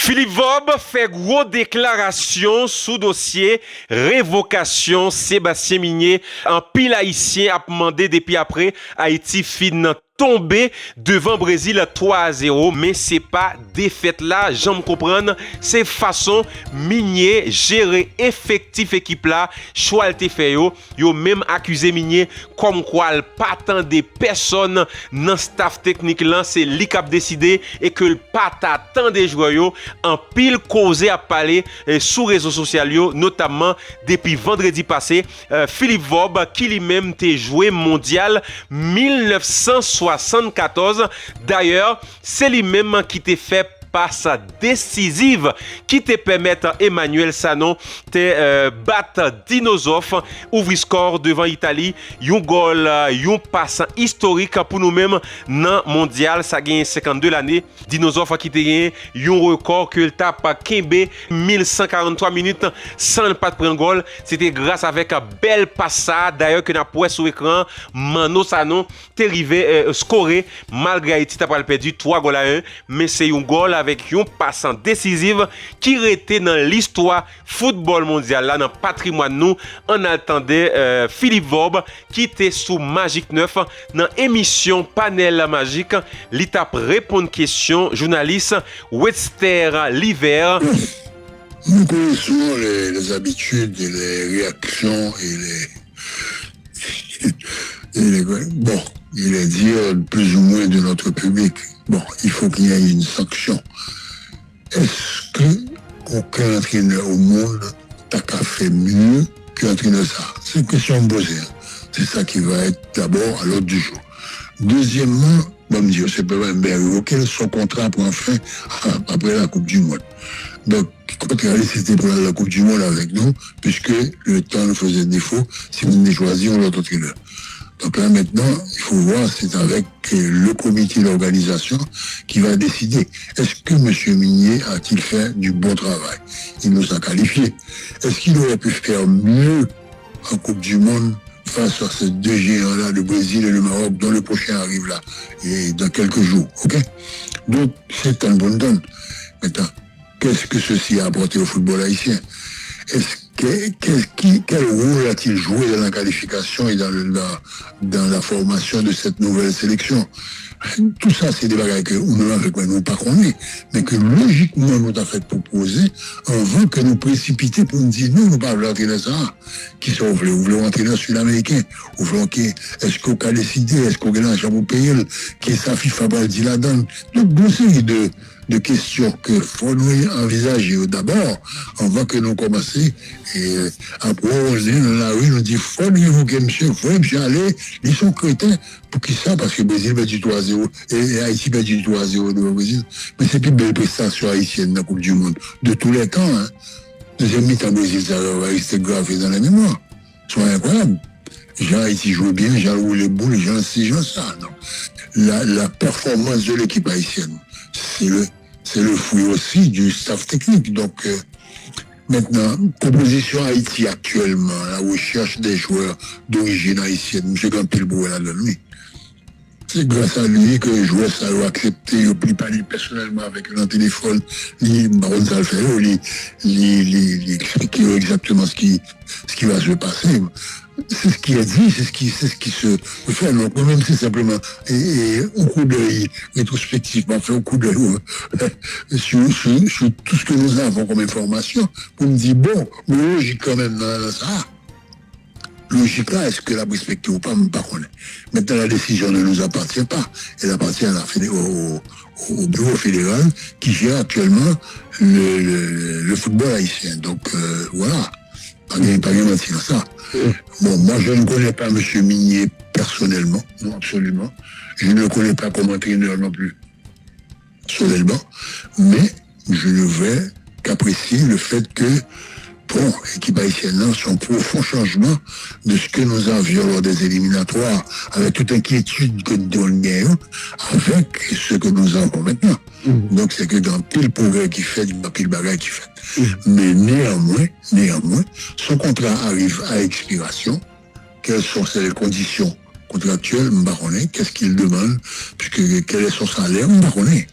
Philippe Vob fait gros déclaration sous dossier révocation Sébastien Migné en pile haïtien a demandé depuis après Haïti fin tombé devant Brésil 3-0, mais c'est pas défaite là, j'en comprendre, c'est façon Migné gérer effectif équipe là, choix te fait yo même accusé Migné comme quoi il pas attendait personne dans staff technique là, c'est lui qui a décidé et que le pas attendait joueur yo en pile causé à parler sous réseaux sociaux notamment depuis vendredi passé Philippe Vob qui lui-même t'est joué mondial 1974. D'ailleurs, c'est lui-même qui t'a fait passe décisive qui te permet Emmanuel Sanon te battre Dinosof ouvrir score devant Italie un goal un passe historique pour nous-mêmes dans mondial ça gagne 52 l'année Dinosof qui te gagne un record que le tape Kembe 1143 minutes sans pas prendre goal c'était grâce avec un belle passe d'ailleurs que n'a pas sur écran Mano Sanon t'est arrivé scorer malgré Haïti t'a pas perdu 3 goals à 1 mais c'est un goal avec un passant décisive qui était dans l'histoire football mondial là dans patrimoine nous on attendait Philippe Vob qui était sous Magic 9 dans émission panel magique l'étape répondre question journaliste Webster l'hiver. Nous connaissons les habitudes et les réactions bon, il est dire plus ou moins de notre public. Bon, il faut qu'il y ait une sanction. Est-ce qu'aucun entraîneur au monde n'a qu'à faire mieux qu'entraîneur ça? C'est une question posée. C'est ça qui va être d'abord à l'ordre du jour. Deuxièmement, bon Dieu, c'est pas révoquer son contrat pour fin après la Coupe du Monde. Donc, c'était pour la Coupe du Monde avec nous, puisque le temps nous faisait défaut si nous choisissions l'autre entraîneur. Donc là, maintenant, il faut voir, c'est avec le comité d'organisation qui va décider. Est-ce que M. Migné a-t-il fait du bon travail? Il nous a qualifiés. Est-ce qu'il aurait pu faire mieux en Coupe du Monde face à ces deux géants-là, le Brésil et le Maroc, dont le prochain arrive là, et dans quelques jours, ok? Donc, c'est un bon donne. Maintenant, qu'est-ce que ceci a apporté au football haïtien? Quel rôle a-t-il joué dans la qualification et dans la formation de cette nouvelle sélection? Tout ça, c'est des bagages que nous pas connaît, mais que logiquement nous avons fait proposer avant que nous précipitions pour nous dire non, nous ne pouvons pas entraîner ça. Qui sont vous voulez entraîner sud-américain? Vous voulez est-ce qu'on a décidé? Est-ce qu'on a l'argent pour payer? Qui est sa FIFA va dire là-dedans? Donc, une série de questions que faut nous envisager d'abord avant que nous commençons et après on dit dans la rue, on dit faut révoquer monsieur aller, ils sont crétins pour qui ça parce que le Brésil perd du 3-0 et Haïti perd du 3-0 devant le Brésil, mais c'est plus belle prestation haïtienne dans la Coupe du Monde de tous les temps hein. Deuxième mi-temps Brésil ça va rester grave dans la mémoire, c'est incroyable. Jean Haïti joue bien, Jean roule les boules, Jean ci, Jean ça. Donc, la performance de l'équipe haïtienne, c'est le fruit aussi du staff technique. Donc, maintenant, composition Haïti actuellement, la recherche des joueurs d'origine haïtienne, M. Gampilbou est là de lui. C'est grâce à lui que les joueurs ça a accepté, il ne parle personnellement avec un téléphone, il Baron Salfero, il explique exactement ce qui va se passer. C'est ce qui est dit, c'est ce qui se fait. Donc, même c'est simplement, et au coup d'œil, rétrospectivement, fait au coup d'œil, sur tout ce que nous avons comme information, pour me dire, bon, logique quand même dans ça. Logique là, est-ce que la respecte ou pas, je ne sais pas. Maintenant, la décision ne nous appartient pas. Elle appartient au bureau fédéral qui gère actuellement le football haïtien. Donc, voilà. Pas de mentir dans ça. Bon, moi, je ne connais pas M. Migné personnellement, non, absolument. Je ne le connais pas comme entraîneur non plus, personnellement. Mais je ne vais qu'apprécier le fait que, bon, l'équipe haïtienne, son profond changement de ce que nous avions lors des éliminatoires, avec toute inquiétude que nous gagnons, avec ce que nous avons maintenant. Donc, c'est que dans pile progrès qui fait, dans pile bagage qui fait. Mais néanmoins, son contrat arrive à expiration. Quelles sont ses conditions contractuelles? M'baronné. Qu'est-ce qu'il demande? Puisque quel est son salaire? M'baronné.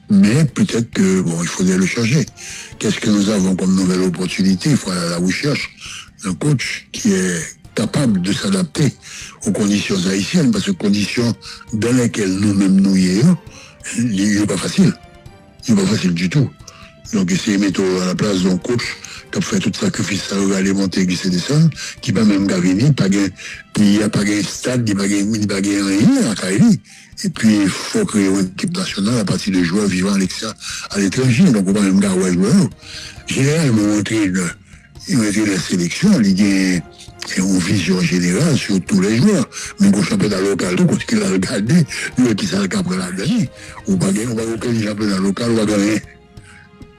Mais peut-être que, bon, il faudrait le changer. Qu'est-ce que nous avons comme nouvelle opportunité? Il faut aller à la recherche d'un coach qui est capable de s'adapter aux conditions haïtiennes, parce que conditions dans lesquelles nous-mêmes nous y sommes, il n'est pas facile. Il n'est pas facile du tout. Donc, essayer de mettre à la place d'un coach qui a fait tout sacrifice, ça va aller monter, glisser, descendre, qui va même gagner, il n'y a pas de stade, il n'y a pas de rien à Kaili. Et puis, il faut créer une équipe nationale à partir de joueurs vivant à l'étranger. Donc, on va même garder les joueurs. Généralement, il a la sélection, il y a une vision générale sur tous les joueurs. Même au championnat local, tout ce qu'il a regardé, lui qui s'est après la gagner. On va aucun championnat local, on va gagner.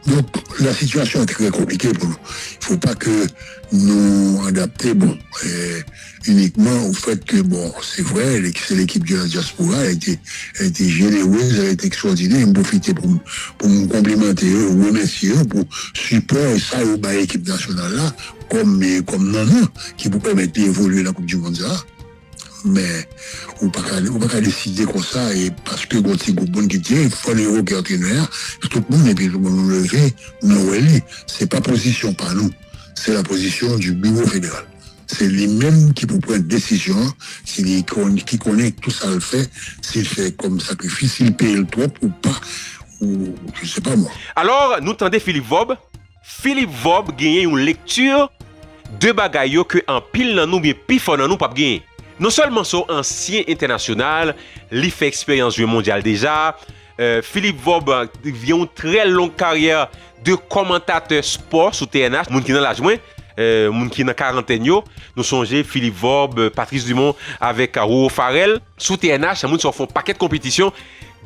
Donc, la situation est très compliquée pour nous. Il ne faut pas que nous adaptions uniquement au fait que, bon, c'est vrai, c'est l'équipe de la diaspora, elle a été généreuse, elle a été extraordinaire, elle a profité pour me complimenter, remercier, pour support et ça, au bas l'équipe nationale là, comme non, qui vous permettre d'évoluer la Coupe du Monde là. Mais on ne peut pas décider comme ça, et parce que quand c'est groupe qui tient, il faut les héros qui entraîneurs, tout le monde, et puis tout le monde lever, non, c'est pas position par nous, c'est la position du bureau fédéral. C'est lui-même qui peut prendre décision, qui connaît tout ça le fait, s'il fait comme sacrifice, s'il paye le trop ou pas, ou je sais pas moi. Alors, nous tendez Philippe Vob. Philippe Vob gagne une lecture de bagaille que en pile dans nous, bien pif dans nous, pas gagner. Non seulement son ancien international, il fait expérience du mondial déjà. Philippe Vob vient une très longue carrière de commentateur sport sous TNH. Moun qui dans l'âge moins, moun qui dans quarantaine yo. Nous songeons Philippe Vob, Patrice Dumont avec Rouo Farel sous TNH. Moun qui font paquet de compétitions.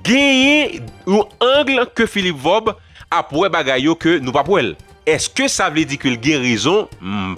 Gagner un angle que Philippe Vob a pour bagaille que nous pas pour elle. Est-ce que ça veut dire que le gain raison?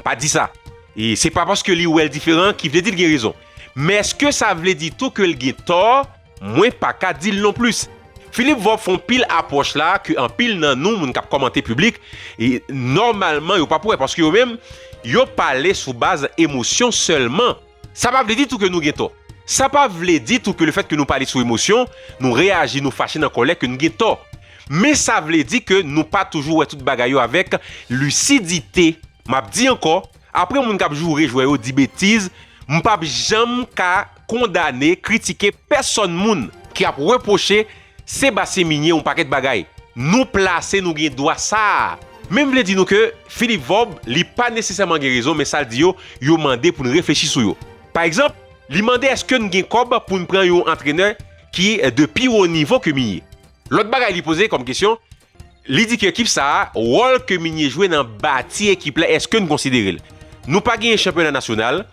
Pas dit ça. Et c'est pas parce que lui ou elle différent qui veut dire qu'il a raison. Mais est-ce que ça veut dire tout que le gain tort? Moi pas qu'à dire non plus. Philippe Vob font pile approche là que en pile dans nous moun k'ap commenter public et normalement yo pas pour parce que yo même yo parler sous base émotion seulement. Ça pas veut dire tout que nous gain tort. Ça pas veut dire tout que le fait que nous parler sous émotion, nous réagir, nous fâcher dans colère que nous gain tort. Mais ça veut dire que nous pas toujours tout bagaille avec lucidité. M'a dit encore après moun k'ap jouer dit bêtises, m'pas jamais ka condamner, critiquer personne moun qui a reproché Sébastien Minier un paquet de bagaille. Nous placer nous gen droit ça. Même vle di nous que Philippe Vob li pas nécessairement gen raison mais ça le dit yo mandé pour nous réfléchir sur yo. Par exemple, li mandé est-ce que nous gen cob pour nous prendre un entraîneur qui est de plus haut niveau que Minier. L'autre bagaille li posé comme question, li dit que équipe ça rôle que Minier jouer dans bâti équipe là est-ce que nous considérer nous pas gagner championnat national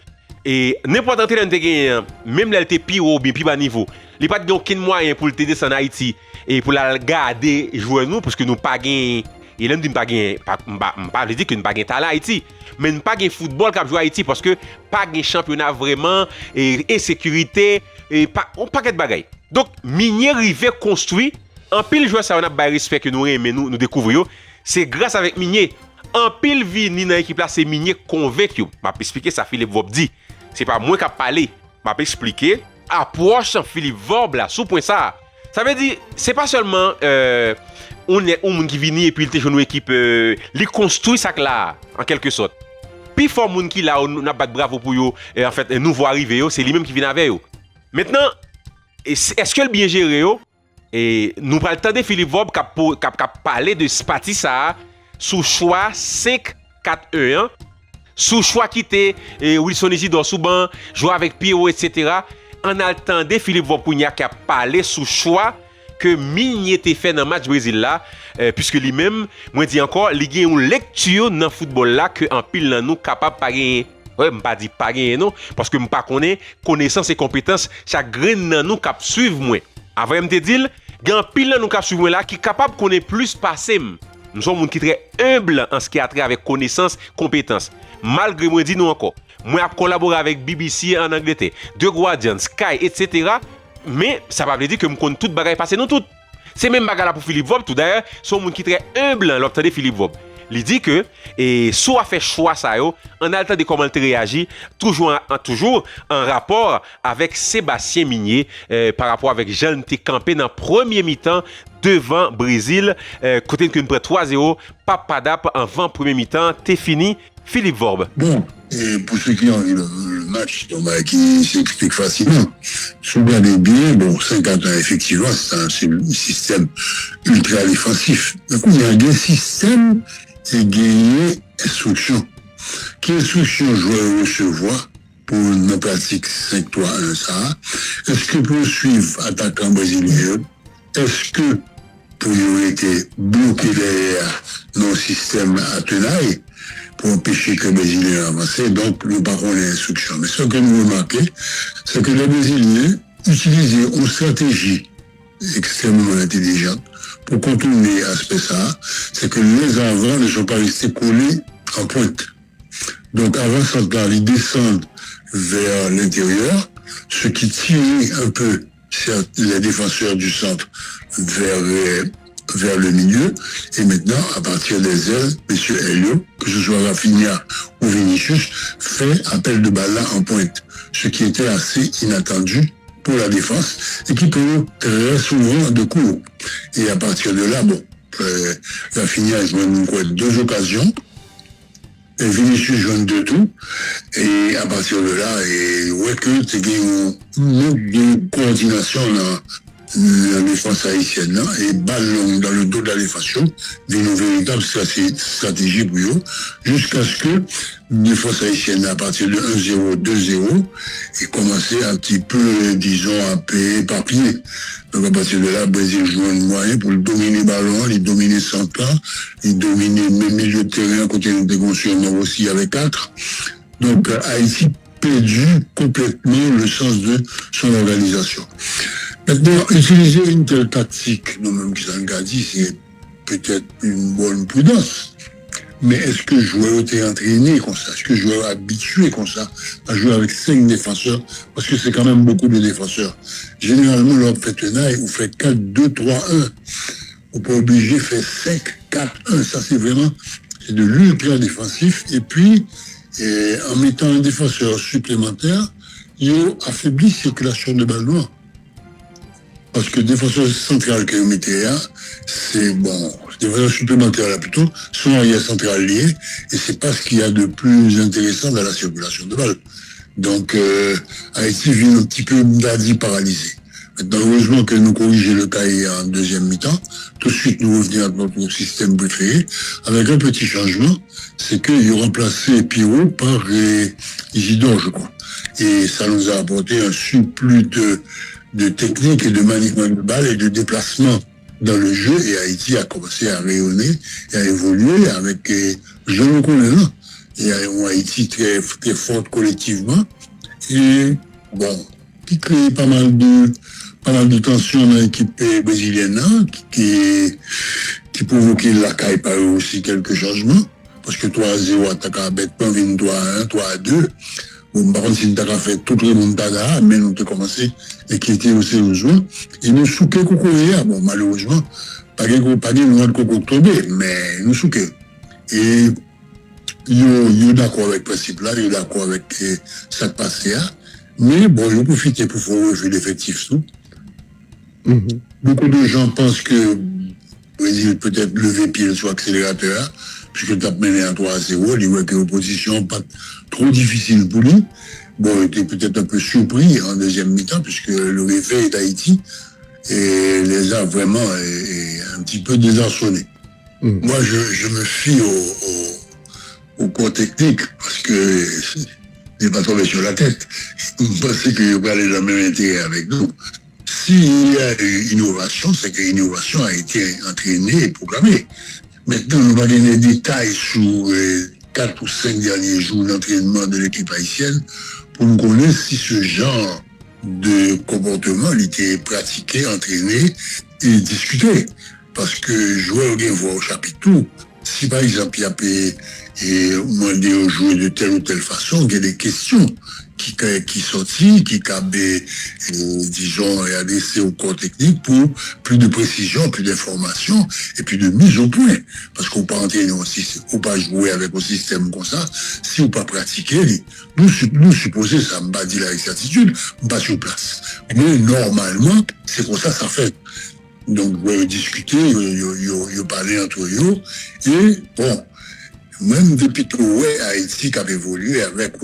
et n'importe entraîneur te gagne même là était plus haut bien plus bas niveau. Il pas de aucun moyen pour te descendre en Haïti et pour la garder jouer nous parce que nous pas gagner et là me dit pas gagner pas dire que nous pas gagner talent Haïti mais nous pas gagner football cap jouer Haïti parce que pas gagner championnat vraiment et insécurité et pas on paquet de bagaille. Donc Minier rivé construit en pile joueur ça on a bail respect que nous aimer nous découvrir c'est grâce avec Minier en pile vini dans l'équipe là c'est Minier convaincu m'a expliquer ça Philippe Vob dit c'est pas moi qui a parlé m'a expliquer approche Philippe Vob là sous point ça veut dire c'est pas seulement on est un monde qui vient et puis il te joue une équipe il construit ça là en quelque sorte puis fort monde qui là on a battre bravo pour yo et en fait nouveau arrivé c'est lui même qui vient avec yo maintenant est-ce que le bien géré yo et nous pral tande Philippe Vob qui parler de Spati ça sous choix 5-4-1 sous choix quitter Wilson Isidore Souban jouer avec Pierrot etc. En attendant Philippe Vob qui a parlé sous choix que Minier était fait dans le match Brésil là puisque lui-même moi dit encore il y a une lecture dans football là que en pile dans nous capable pas gagner ouais m'pas dit pas gagner non parce que m'pas connaît connaissance et compétence chaque grain dans nous cap suivre moi avant me te dire gan pile dans nous cap suivre là qui capable connaître plus passer nous sommes monde qui très humble en ce qui a trait avec connaissance compétence malgré moi dit nous encore moi a collaboré avec BBC en Angleterre, The Guardian, Sky, etc. Mais ça va veut dire que me connais toute bagaille passer nous tout. C'est même bagaille là pour Philippe Vob tout d'ailleurs, son monde qui très humble l'obtenir Philippe Vob. il dit que et soit fait choix ça yo, on a le temps de comment il réagit toujours en rapport avec Sébastien Migné par rapport avec Jean qui campé dans premier mi-temps devant Brésil côté que nous prend 3-0 papadap en vent premier mi-temps, t'es fini Philippe Vorbe. Bon, et pour ceux qui ont vu le match, donc, qui s'explique facilement, si vous regardez bien, bon, 50 ans, effectivement, c'est un système ultra défensif. Donc, il y a un système et gagner instruction. Quelle instruction joueur recevoir pour une pratique 5-3-1 ça? Est-ce que pour suivre attaquant brésilien? Est-ce que pour été bloqué derrière nos systèmes à tenaille pour empêcher que les Brésiliens avancent, donc nous parlons des instructions. Mais ce que nous remarquons, c'est que les Brésiliens utilisaient une stratégie extrêmement intelligente pour contourner l'aspect ça, c'est que les avants ne sont pas restés collés en pointe. Donc avant central, ils descendent vers l'intérieur, ce qui tirait un peu les défenseurs du centre vers le milieu. Et maintenant, à partir des ailes, M. Elio, que ce soit Rafinha ou Vinicius, fait appel de balle là en pointe. Ce qui était assez inattendu pour la défense et qui peut très souvent de court. Et à partir de là, bon, Rafinha joue 2 occasions. Et Vinicius joue 2 tout. Et à partir de là, et ouais que c'est une manque de coordination dans la défense haïtienne là, et ballon dans le dos de la défense, d'une véritable stratégie pour eux, jusqu'à ce que la défense haïtienne, à partir de 1-0, 2-0, ait commencé un petit peu, disons, un peu éparpillé. Donc à partir de là, le Brésil joue un moyen pour dominer le ballon, il dominer central, il dominer le milieu de terrain, côté de déconstruction aussi avec 4. Donc Haïti perdu complètement le sens de son organisation. Maintenant, utiliser une telle tactique, nous-mêmes qui s'en dit, c'est peut-être une bonne prudence. Mais est-ce que le joueur était entraîné comme ça? Est-ce que le joueur est habitué comme ça à jouer avec 5 défenseurs? Parce que c'est quand même beaucoup de défenseurs. Généralement, l'on fait tenaille, on fait 4-2-3-1. On peut obliger de faire 5-4-1. Ça, c'est vraiment c'est de l'ultra défensif. Et puis, en mettant un défenseur supplémentaire, il affaiblit la circulation de ballon. Parce que défenseur central que vous mettez là, c'est bon, défenseur supplémentaire là plutôt, sont arrière central liés, et c'est pas ce qu'il y a de plus intéressant dans la circulation de balle. Donc, Haïti vient un petit peu paralysé. Maintenant, heureusement que nous corrigeons le cahier en deuxième mi-temps. Tout de suite, nous revenons à notre système préféré, avec un petit changement, c'est qu'ils ont remplacé Pirot par Isidore, je crois. Et ça nous a apporté un surplus de technique et de maniement de balle et de déplacement dans le jeu, et Haïti a commencé à rayonner et à évoluer avec Jean Colin et Haïti très, très forte collectivement, et bon, qui crée pas mal de tensions dans l'équipe brésilienne, qui provoquait la caille par eux aussi quelques changements, parce que 3-0 attaque à bêtement, 3-1, 3-2. Bon, par contre, si nous avons fait tout le monde, mais nous avons commencé à quitter aussi le joueur. Et nous souquons Kokoya. Bon, malheureusement, pas de noix de coco tombé, mais nous souquons. Et ils sont d'accord avec le principe là, ils sont d'accord avec ça qui passe là. Mais bon, ils ont profité pour faire rejouer l'effectif tout. Beaucoup de gens pensent que le Brésil peut-être lever pied sur l'accélérateur, puisque tu as mené à 3-0, il voit que l'opposition pas trop difficile pour lui. Bon, il était peut-être un peu surpris en deuxième mi-temps, puisque le réveil d'Haïti les a vraiment un petit peu désarçonnés. Moi, je me fie au corps technique, parce que je n'ai pas tombé sur la tête. Je pensais qu'il n'y aurait pas les mêmes intérêts avec nous. S'il y a une innovation, c'est que l'innovation a été entraînée et programmée. Maintenant, nous allons donner des détails sur les 4 ou 5 derniers jours d'entraînement de l'équipe haïtienne pour nous connaître si ce genre de comportement il était pratiqué, entraîné et discuté. Parce que joueur bien voir au chapiteau, si par exemple, il y a demandé aux joueurs de telle ou telle façon, il y a des questions qui sortent, qui cabent, disons, et adressées au corps technique pour plus de précision, plus d'information et puis de mise au point. Parce qu'on peut entrer aussi, ou pas jouer avec un système comme ça, si on pas pratiquer, nous supposer, ça me pas dit la certitude, pas sur place. Mais normalement, c'est comme ça fait. Donc, vous discuter, vous parler entre eux, et bon, même depuis que Haïti a évolué avec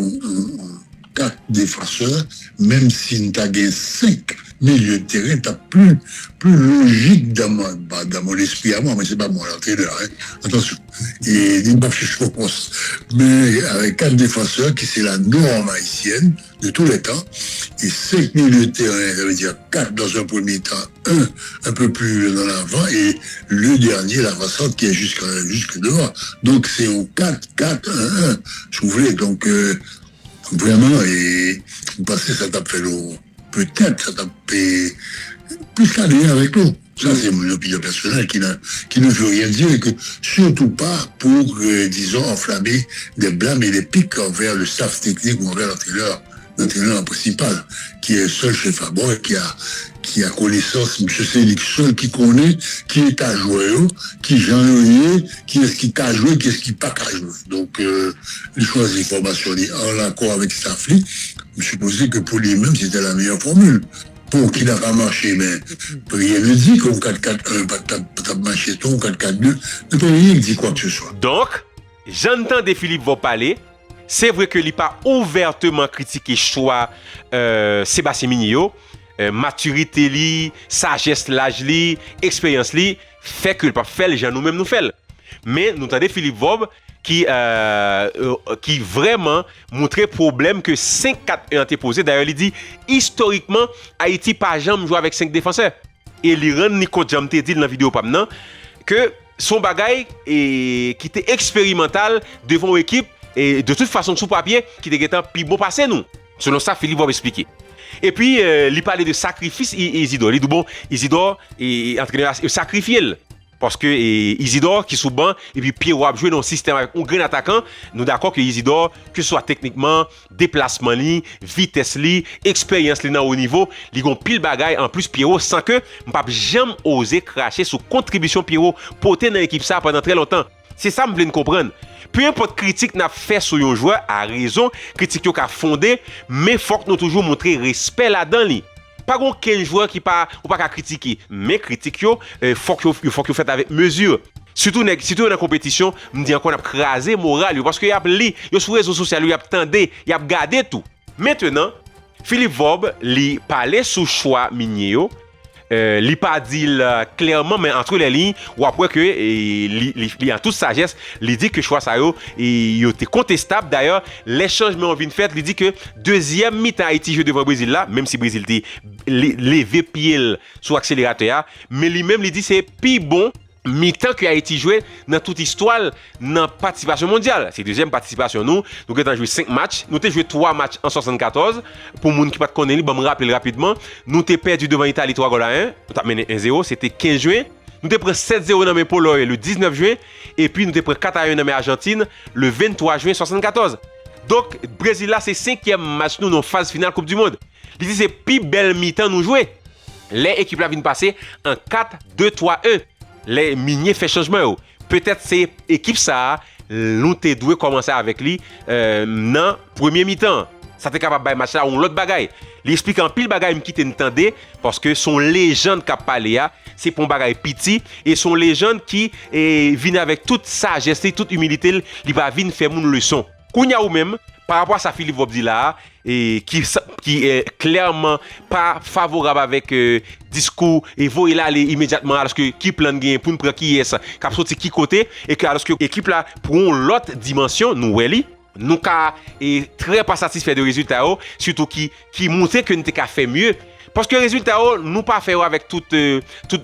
quatre défenseurs, même si nous avons 5 milieux de terrain, tu plus logique dans mon esprit à moi, mais c'est pas moi l'entraîneur, hein. Attention. Et il m'a fait chaud poste. Mais avec 4 défenseurs, qui c'est la norme haïtienne de tous les temps, et 5 milieux de terrain, ça veut dire 4 dans un premier temps, un peu plus dans l'avant, et le dernier, l'avancante, qui est jusque devant. Donc c'est un 4-4-1-1, si vous voulez. Donc, vraiment, et parce que ça t'a fait peut-être ça t'a fait plus qu'à lien avec nous. Ça, c'est mon opinion personnelle qui ne veut rien dire et que surtout pas pour, disons, enflammer des blâmes et des pics envers le staff technique ou envers l'entraîneur principal, qui est seul chef à bord et qui a connaissance, M. Célic seul qui connaît, qui est à jouer, qui j'en ai, qui est-ce qui t'a joué, qui est-ce qui pas qu'à jouer. Donc, il choisit formation en accord avec staff, je supposais que pour lui-même, c'était la meilleure formule. Pour qu'il n'a pas marché, mais rien ne dit qu'au 4-4-1, pas marché ton 4-4-2, ne peut rien dire quoi que ce soit. Donc, j'entends des Philippe va parler. C'est vrai que il pas ouvertement critiqué choix Sébastien Migné, maturité li, sagesse l'âge li, expérience li, fait que le pas fait les gens nous-mêmes nous fait. Mais nous entendons Philippe Vob qui vraiment montrait problème que 5-4-1 été posé. D'ailleurs, il dit historiquement Haïti pas jamais joué avec 5 défenseurs. Et l'Iran Nico Jam te dit dans la vidéo pas maintenant que son bagay qui était expérimental devant l'équipe et de toute façon sous papier qui était plus bon passé nous. Selon ça, Philippe va expliquer. Et puis il parlait de sacrifice Isidore. Il dit bon, Isidore est entraîneur sacrifié. Parce que Isidore qui sous banc et puis Pierrot a joué dans le système avec un grand attaquant, nous d'accord que Isidore, que ce soit techniquement, déplacement li, vitesse li, expérience li dans haut niveau, li gon pile bagay en plus Pierrot sans que m'pa jamais osé cracher sous contribution Pierrot porter dans l'équipe ça pendant très longtemps. C'est ça me voulez comprendre. Peu importe critique n'a fait sur un joueur a raison, critique yo ka fondé, mais faut que nous toujours montrer respect là-dedans li. Pas aucun joueur qui pas ou pas critiquer, mais critique yo faut que fait avec mesure. Surtout dans la compétition, me dit encore on a crasé moral parce que y a li, yo sur réseaux sociaux, y a tendé, y a gardé tout. Maintenant, Philippe Vob li parlait sous choix Migné li pas dit clairement mais entre les lignes ou après que li en toute sagesse li dit que choix ça yo était contestable. D'ailleurs les changements viennent fait, li dit que deuxième mi-temps Haïti joue devant Brésil là, même si Brésil était levé pied sur accélérateur, mais lui-même li dit c'est plus bon mi-temps que Haïti joué dans toute histoire dans participation mondiale. C'est deuxième participation nous avons joué 5 matchs, nous avons joué 3 matchs en 74 pour les gens qui pas connaissent, je me rappelle rapidement, nous avons perdu devant l'Italie 3-1, nous avons mené 1-0, c'était 15 juin. Nous avons pris 7-0 dans mes Pologne le 19 juin et puis nous avons pris 4-1 dans mes Argentine le 23 juin 74. Donc Brésil là c'est 5e match nous dans phase finale Coupe du monde. Il dit c'est plus belle mi-temps nous jouer. Les équipes là viennent passer en 4-2-3-1. Les Migné fait changement. Peut-être c'est équipe ça, nous te doué commencer avec lui dans premier mi-temps. Ça t'est capable de match là ou l'autre bagaille. Il explique en pile bagaille qui t'entendait parce que son légende qui a parlé c'est pour bagaille petit et son légende qui vient avec toute sagesse, toute humilité, il va venir faire une leçon. Kounya ou même par rapport à ça Philippe Vob dit là et qui est clairement pas favorable avec discours et voyez là aller immédiatement alors que qui plan gain pour nous prendre qui est ça cap sorti qui côté et que alors que équipe là pour l'autre dimension nous nous est très pas satisfait de résultat surtout qui montrait que nous t'ai fait mieux parce que résultat nous pas faire avec tout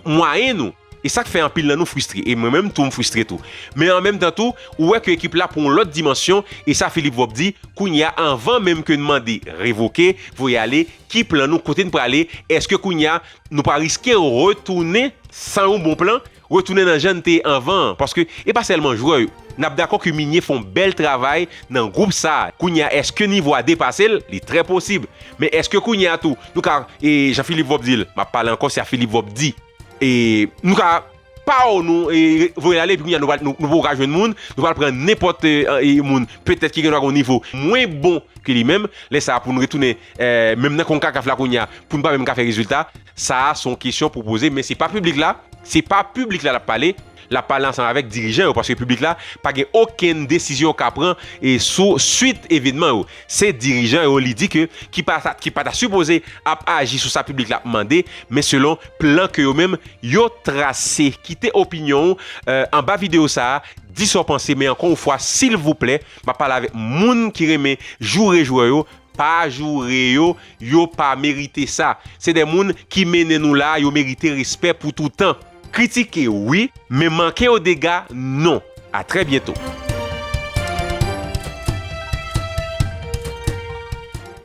moyen nous. Et ça fait un pile là nous frustré et moi-même tout me frustré tout. Mais en même temps tout, ouais que l'équipe là pour l'autre dimension et ça Philippe Vob dit Kounia avant même que demander révoquer, vous y aller qui plan nous côté pour aller, est-ce que Kounia nous pas risquer retourner sans un bon plan retourner dans jeune té avant parce que et pas seulement joueur. N'a d'accord que Minier font bel travail dans groupe ça. Kounya est-ce que niveau a dépassé, il est très possible. Mais est-ce que Kounya tout nous car et Jean-Philippe Vop dit, m'a parlé encore c'est Philippe Vop dit et nous car pas nous et vous aller puis nous nous rejoindre monde, nous va prendre n'importe monde peut-être qui a un niveau moins bon que lui-même, laisse ça pour nous retourner même dans CONCACAF la Kounya pour ne pas même faire résultat, ça sont questions proposées mais c'est pas public là la parler. La parler ensemble avec dirigeants parce que le public là pas aucune décision qu'a prend et suite événement c'est dirigeants lui dit que qui pas supposé agir sur sa public là demandé mais selon plan que eux même yo tracé quitter opinion en bas vidéo ça dit son pensée mais encore une fois s'il vous plaît m'a parler avec moun qui remet jouer pas jouer yo pas mérité ça c'est des moun qui mènent nous là yo mérité respect pour tout temps. Critiquer, oui, mais manquer aux dégâts, non. À très bientôt.